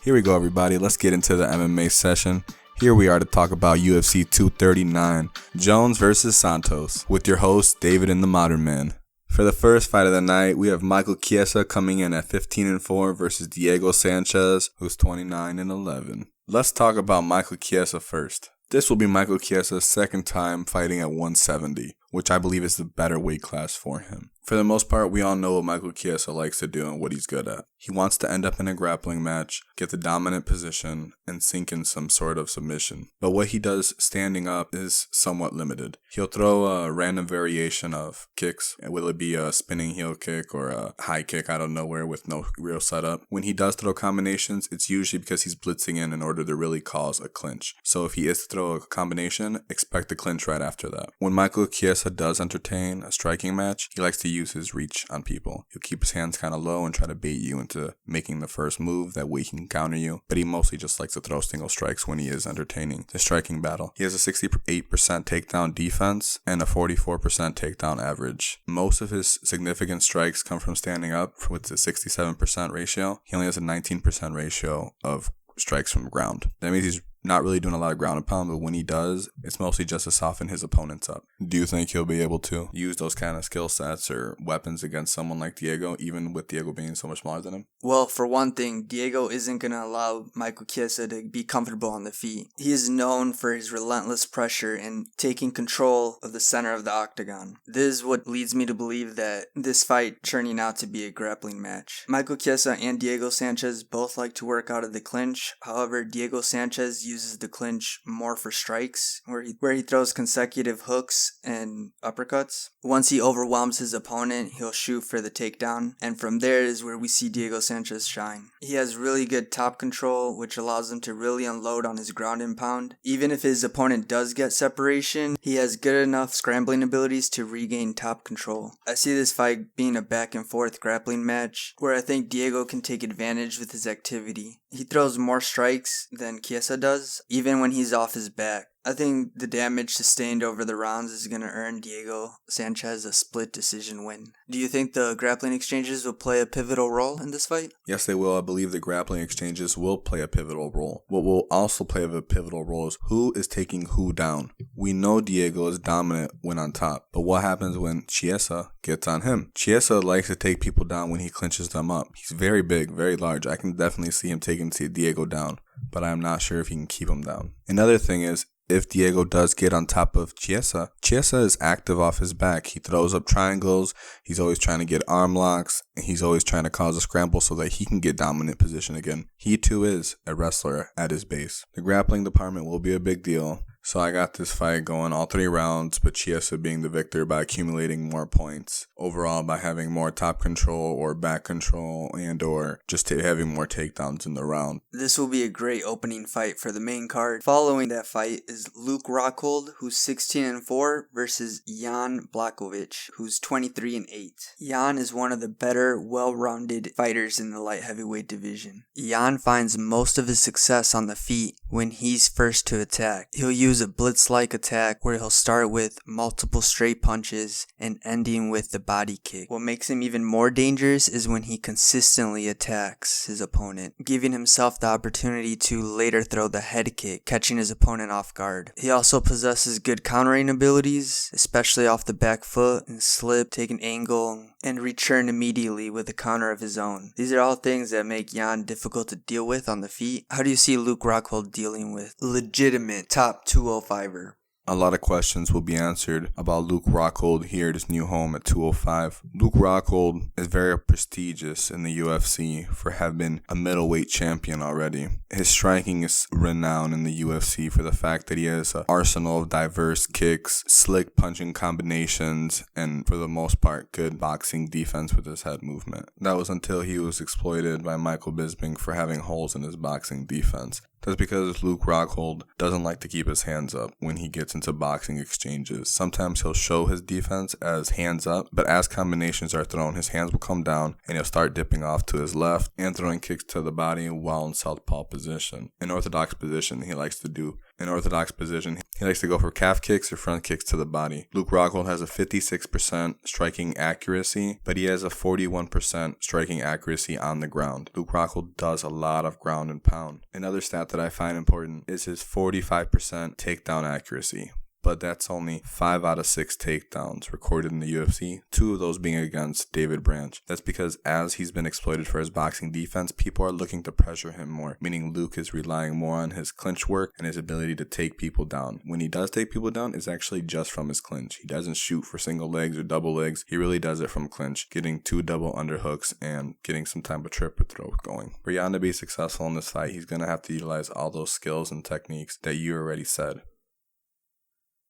Here we go, everybody. Let's get into the MMA session. Here we are to talk about UFC 239, Jones versus Santos, with your host, David and the Modern Man. For the first fight of the night, we have Michael Chiesa coming in at 15-4 versus Diego Sanchez, who's 29-11. Let's talk about Michael Chiesa first. This will be Michael Chiesa's second time fighting at 170, which I believe is the better weight class for him. For the most part, we all know what Michael Chiesa likes to do and what he's good at. He wants to end up in a grappling match, get the dominant position, and sink in some sort of submission. But what he does standing up is somewhat limited. He'll throw a random variation of kicks. Will it be a spinning heel kick or a high kick out of nowhere with no real setup? When he does throw combinations, it's usually because he's blitzing in order to really cause a clinch. So if he is to throw a combination, expect a clinch right after that. When Michael Chiesa does entertain a striking match, he likes to use his reach on people. He'll keep his hands kind of low and try to bait you into making the first move. That way he can counter you. But he mostly just likes to throw single strikes when he is entertaining the striking battle. He has a 68% takedown defense and a 44% takedown average. Most of his significant strikes come from standing up with a 67% ratio. He only has a 19% ratio of strikes from ground. That means he's not really doing a lot of ground and pound, but when he does, it's mostly just to soften his opponents up. Do you think he'll be able to use those kind of skill sets or weapons against someone like Diego, even with Diego being so much smaller than him? Well, for one thing, Diego isn't going to allow Michael Chiesa to be comfortable on the feet. He is known for his relentless pressure and taking control of the center of the octagon. This is what leads me to believe that this fight turning out to be a grappling match. Michael Chiesa and Diego Sanchez both like to work out of the clinch. However, Diego Sanchez uses the clinch more for strikes, where he throws consecutive hooks and uppercuts. Once he overwhelms his opponent, he'll shoot for the takedown, and from there is where we see Diego Sanchez shine. He has really good top control, which allows him to really unload on his ground and pound. Even if his opponent does get separation, he has good enough scrambling abilities to regain top control. I see this fight being a back and forth grappling match, where I think Diego can take advantage with his activity. He throws more strikes than Chiesa does, even when he's off his back. I think the damage sustained over the rounds is going to earn Diego Sanchez a split decision win. Do you think the grappling exchanges will play a pivotal role in this fight? Yes, they will. I believe the grappling exchanges will play a pivotal role. What will also play a pivotal role is who is taking who down. We know Diego is dominant when on top, but what happens when Chiesa gets on him? Chiesa likes to take people down when he clinches them up. He's very big, very large. I can definitely see him taking Diego down, but I'm not sure if he can keep him down. Another thing is, if Diego does get on top of Chiesa, Chiesa is active off his back. He throws up triangles. He's always trying to get arm locks. And he's always trying to cause a scramble so that he can get dominant position again. He too is a wrestler at his base. The grappling department will be a big deal. So I got this fight going all 3 rounds, but Chiesa being the victor by accumulating more points. Overall, by having more top control or back control and or just having more takedowns in the round. This will be a great opening fight for the main card. Following that fight is Luke Rockhold, who's 16-4, versus Jon Blachowicz, who's 23-8. Jon is one of the better, well-rounded fighters in the light heavyweight division. Jon finds most of his success on the feet when he's first to attack. He'll use a blitz-like attack where he'll start with multiple straight punches and ending with the body kick. What makes him even more dangerous is when he consistently attacks his opponent, giving himself the opportunity to later throw the head kick, catching his opponent off guard. He also possesses good countering abilities, especially off the back foot and slip, take an angle, and return immediately with a counter of his own. These are all things that make Jon difficult to deal with on the feet. How do you see Luke Rockhold dealing with legitimate top 205er? A lot of questions will be answered about Luke Rockhold here at his new home at 205. Luke Rockhold is very prestigious in the UFC for having been a middleweight champion already. His striking is renowned in the UFC for the fact that he has an arsenal of diverse kicks, slick punching combinations, and for the most part, good boxing defense with his head movement. That was until he was exploited by Michael Bisping for having holes in his boxing defense. That's because Luke Rockhold doesn't like to keep his hands up when he gets into boxing exchanges. Sometimes he'll show his defense as hands up, but as combinations are thrown, his hands will come down and he'll start dipping off to his left and throwing kicks to the body while in southpaw position. In orthodox position, he likes to do an orthodox position. He likes to go for calf kicks or front kicks to the body. Luke Rockhold has a 56% striking accuracy, but he has a 41% striking accuracy on the ground. Luke Rockhold does a lot of ground and pound. Another stat that I find important is his 45% takedown accuracy. But that's only 5 out of 6 takedowns recorded in the UFC, 2 of those being against David Branch. That's because as he's been exploited for his boxing defense, people are looking to pressure him more, meaning Luke is relying more on his clinch work and his ability to take people down. When he does take people down, it's actually just from his clinch. He doesn't shoot for single legs or double legs. He really does it from clinch, getting 2 double underhooks and getting some type of triple throw going. For Jon to be successful in this fight, he's going to have to utilize all those skills and techniques that you already said.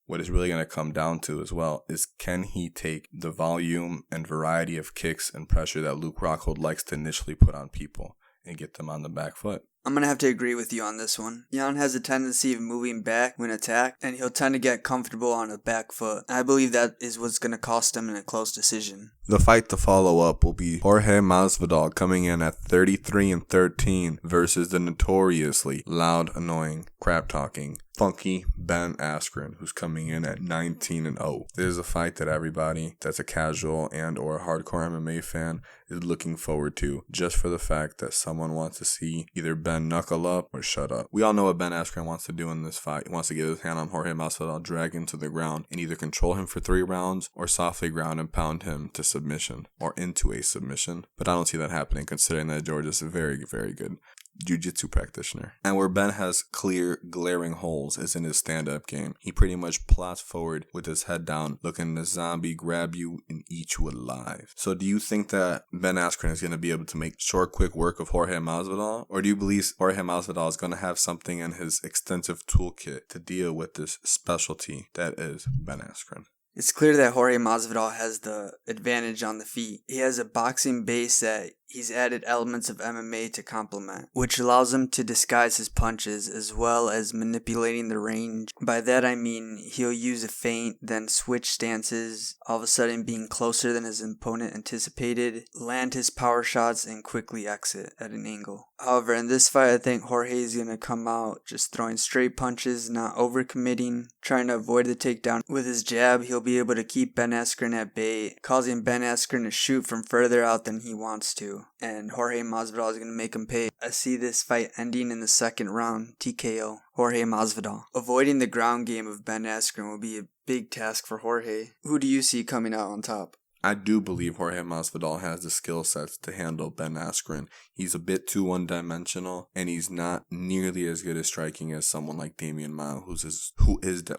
What it's really going to come down to as well is, can he take the volume and variety of kicks and pressure that Luke Rockhold likes to initially put on people and get them on the back foot? I'm going to have to agree with you on this one. Jon has a tendency of moving back when attacked, and he'll tend to get comfortable on a back foot. I believe that is what's going to cost him in a close decision. The fight to follow up will be Jorge Masvidal coming in at 33-13 versus the notoriously loud, annoying, crap-talking, funky Ben Askren, who's coming in at 19-0. This is a fight that everybody that's a casual and or a hardcore MMA fan is looking forward to, just for the fact that someone wants to see either Ben knuckle up or shut up. We all know what Ben Askren wants to do in this fight. He wants to get his hand on Jorge Masvidal, drag him to the ground, and either control him for 3 rounds or softly ground and pound him to submission or into a submission. But I don't see that happening, considering that George is a very, very good jiu-jitsu practitioner. And where Ben has clear, glaring holes is in his stand-up game. He pretty much plots forward with his head down, looking to zombie grab you and eat you alive. So do you think that Ben Askren is going to be able to make short, quick work of Jorge Masvidal? Or do you believe Jorge Masvidal is going to have something in his extensive toolkit to deal with this specialty that is Ben Askren? It's clear that Jorge Masvidal has the advantage on the feet. He has a boxing base that he's added elements of MMA to complement, which allows him to disguise his punches as well as manipulating the range. By that I mean he'll use a feint, then switch stances, all of a sudden being closer than his opponent anticipated, land his power shots, and quickly exit at an angle. However, in this fight, I think Jorge is going to come out just throwing straight punches, not overcommitting, trying to avoid the takedown. With his jab, he'll be able to keep Ben Askren at bay, causing Ben Askren to shoot from further out than he wants to. And Jorge Masvidal is going to make him pay. I see this fight ending in the second round, TKO, Jorge Masvidal. Avoiding the ground game of Ben Askren will be a big task for Jorge. Who do you see coming out on top? I do believe Jorge Masvidal has the skill sets to handle Ben Askren. He's a bit too one-dimensional, and he's not nearly as good at striking as someone like Damian Maya, who is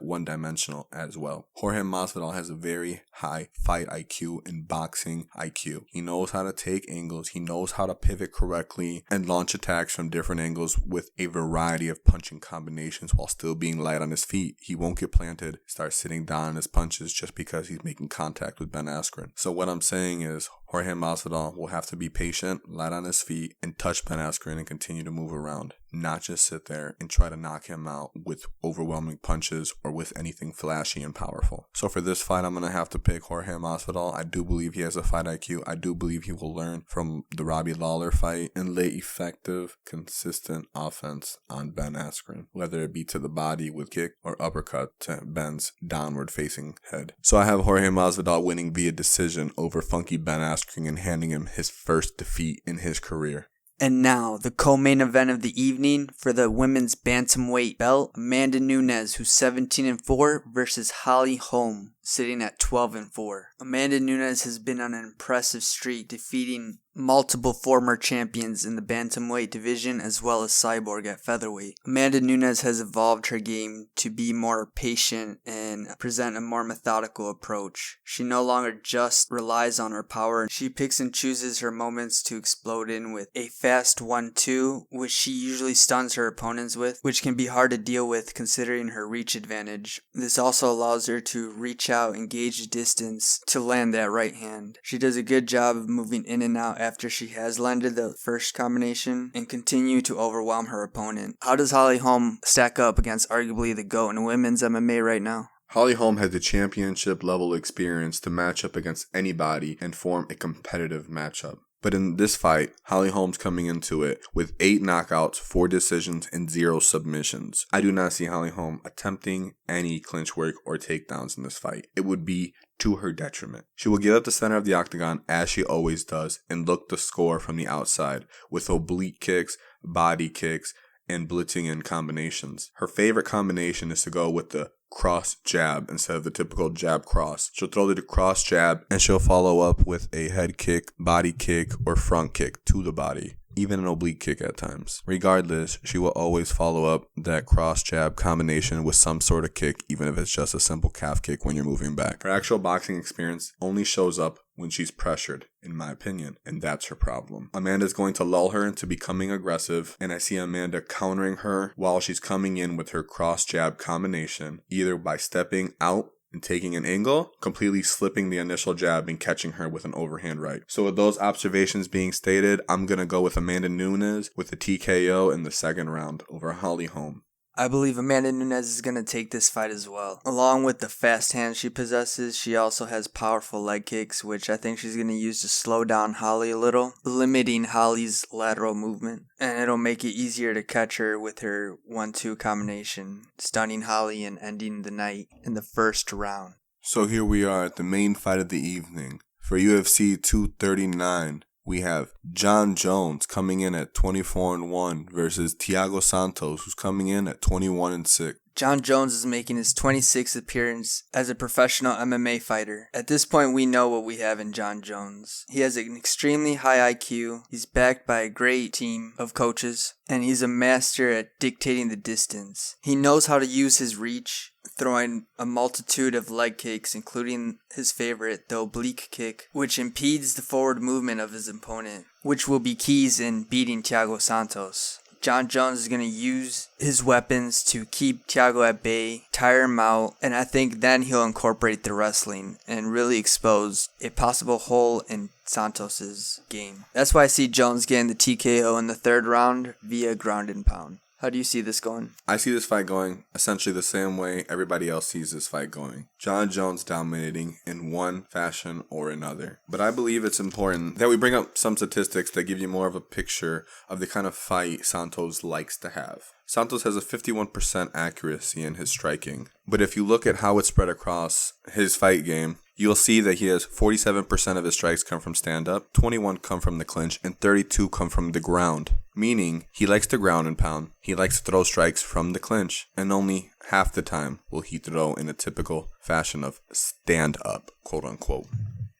one-dimensional as well. Jorge Masvidal has a very high fight IQ and boxing IQ. He knows how to take angles, he knows how to pivot correctly, and launch attacks from different angles with a variety of punching combinations while still being light on his feet. He won't get planted, start sitting down on his punches just because he's making contact with Ben Askren. So what I'm saying is Jorge Masvidal will have to be patient, light on his feet, and touch Ben Askren and continue to move around. Not just sit there and try to knock him out with overwhelming punches or with anything flashy and powerful. So for this fight, I'm going to have to pick Jorge Masvidal. I do believe he has a fight IQ. I do believe he will learn from the Robbie Lawler fight and lay effective, consistent offense on Ben Askren, whether it be to the body with kick or uppercut to Ben's downward facing head. So I have Jorge Masvidal winning via decision over funky Ben Askren and handing him his first defeat in his career. And now, the co-main event of the evening for the women's bantamweight belt, Amanda Nunes, who's 17-4, versus Holm, sitting at 12-4. Amanda Nunes has been on an impressive streak, defeating multiple former champions in the bantamweight division as well as Cyborg at featherweight. Amanda Nunes has evolved her game to be more patient and present a more methodical approach. She no longer just relies on her power. She picks and chooses her moments to explode in with a fast 1-2, which she usually stuns her opponents with, which can be hard to deal with considering her reach advantage. This also allows her to reach out and gauge the distance to land that right hand. She does a good job of moving in and out after she has landed the first combination and continue to overwhelm her opponent. How does Holm stack up against arguably the GOAT in women's MMA right now? Holm has the championship level experience to match up against anybody and form a competitive matchup. But in this fight, Holly Holm's coming into it with 8 knockouts, 4 decisions, and 0 submissions. I do not see Holly Holm attempting any clinch work or takedowns in this fight. It would be to her detriment. She will get up the center of the octagon as she always does and look to score from the outside with oblique kicks, body kicks, and blitzing in combinations. Her favorite combination is to go with the cross jab instead of the typical jab cross. She'll throw the cross jab and she'll follow up with a head kick, body kick, or front kick to the body. Even an oblique kick at times. Regardless, she will always follow up that cross jab combination with some sort of kick, even if it's just a simple calf kick when you're moving back. Her actual boxing experience only shows up when she's pressured, in my opinion, and that's her problem. Amanda's going to lull her into becoming aggressive, and I see Amanda countering her while she's coming in with her cross jab combination, either by stepping out and taking an angle, completely slipping the initial jab and catching her with an overhand right. So with those observations being stated, I'm going to go with Amanda Nunes with a TKO in the second round over Holly Holm. I believe Amanda Nunes is going to take this fight as well. Along with the fast hands she possesses, she also has powerful leg kicks, which I think she's going to use to slow down Holly a little, limiting Holly's lateral movement. And it'll make it easier to catch her with her 1-2 combination, stunning Holly and ending the night in the first round. So here we are at the main fight of the evening. For UFC 239, we have Jon Jones coming in at 24-1 versus Thiago Santos, who's coming in at 21-6. Jon Jones is making his 26th appearance as a professional MMA fighter. At this point, we know what we have in Jon Jones. He has an extremely high IQ, he's backed by a great team of coaches, and he's a master at dictating the distance. He knows how to use his reach, throwing a multitude of leg kicks, including his favorite, the oblique kick, which impedes the forward movement of his opponent, which will be keys in beating Thiago Santos. Jon Jones is going to use his weapons to keep Thiago at bay, tire him out, and I think then he'll incorporate the wrestling and really expose a possible hole in Santos's game. That's why I see Jones getting the TKO in the third round via ground and pound. How do you see this going? I see this fight going essentially the same way everybody else sees this fight going. Jon Jones dominating in one fashion or another. But I believe it's important that we bring up some statistics that give you more of a picture of the kind of fight Santos likes to have. Santos has a 51% accuracy in his striking. But if you look at how it's spread across his fight game, you'll see that he has 47% of his strikes come from stand-up, 21 come from the clinch, and 32 come from the ground. Meaning, he likes to ground and pound, he likes to throw strikes from the clinch, and only half the time will he throw in a typical fashion of stand-up, quote-unquote.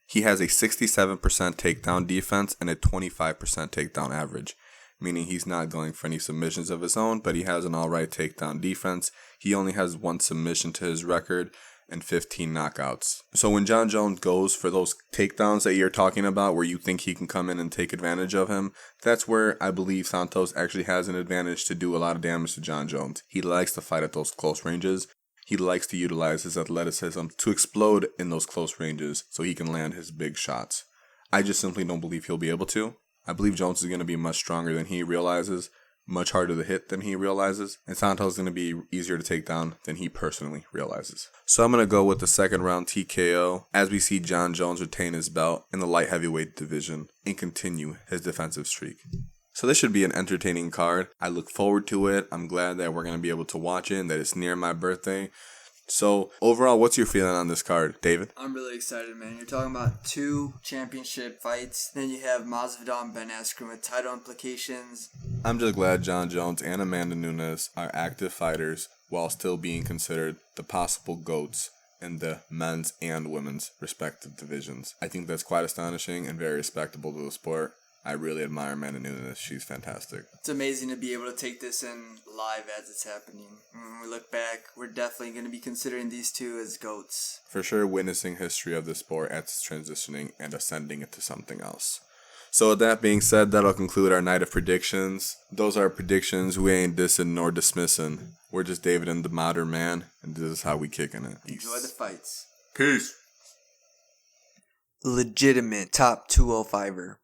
He has a 67% takedown defense and a 25% takedown average, meaning he's not going for any submissions of his own, but he has an alright takedown defense. He only has 1 submission to his record and 15 knockouts. So when Jon Jones goes for those takedowns that you're talking about, where you think he can come in and take advantage of him, that's where I believe Santos actually has an advantage to do a lot of damage to Jon Jones. He likes to fight at those close ranges. He likes to utilize his athleticism to explode in those close ranges so he can land his big shots. I just simply don't believe he'll be able to. I believe Jones is going to be much stronger than he realizes, much harder to hit than he realizes, and Santos is going to be easier to take down than he personally realizes. So I'm going to go with the second round TKO as we see Jon Jones retain his belt in the light heavyweight division and continue his defensive streak. So this should be an entertaining card. I look forward to it. I'm glad that we're going to be able to watch it and that it's near my birthday. So, overall, what's your feeling on this card, David? I'm really excited, man. You're talking about 2 championship fights. Then you have Masvidal and Ben Askren with title implications. I'm just glad Jon Jones and Amanda Nunes are active fighters while still being considered the possible GOATs in the men's and women's respective divisions. I think that's quite astonishing and very respectable to the sport. I really admire Amanda Nunes. She's fantastic. It's amazing to be able to take this in live as it's happening. When we look back, we're definitely going to be considering these 2 as GOATs. For sure, witnessing history of the sport as it's transitioning and ascending into something else. So with that being said, that'll conclude our night of predictions. Those are predictions. We ain't dissing nor dismissing. We're just David and the Modern Man, and this is how we kicking it. Peace. Enjoy the fights. Peace. Legitimate top 205er.